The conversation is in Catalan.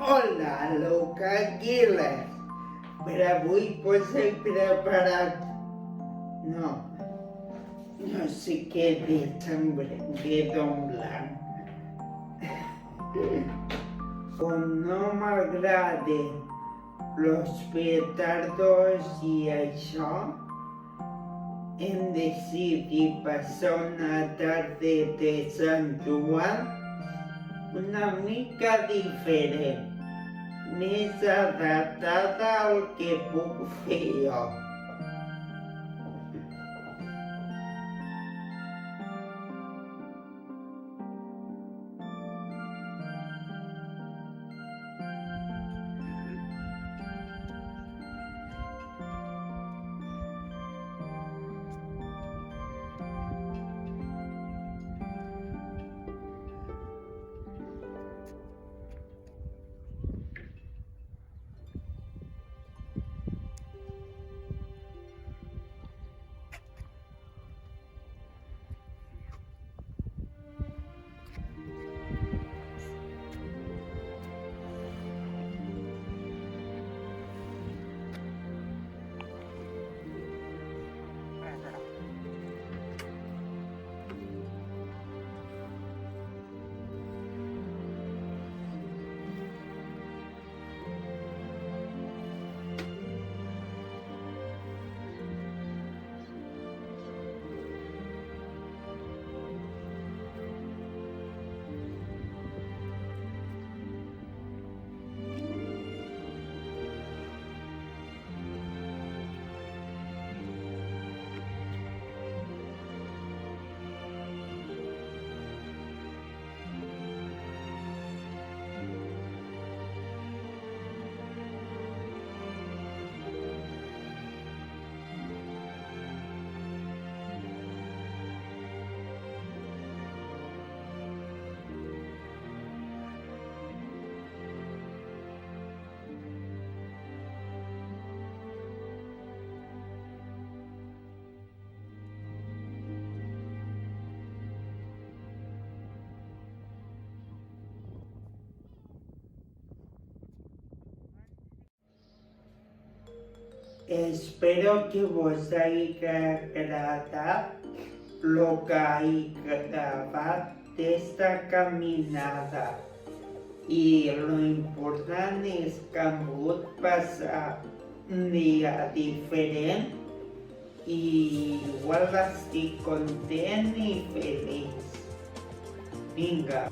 Hola, Luca Aguilar. Per avui he preparat... No sé què dir també de Don Blanc. Com no m'agraden los petardos i això, hem decidit passar una tarda de Sant Joan una mica diferent, més adaptada al que puc fer jo. Espero que vos haya agradado lo que he grabado de esta caminada. Y lo importante es que hem pogut passar un dia diferent i igual estic content i feliç. Vinga.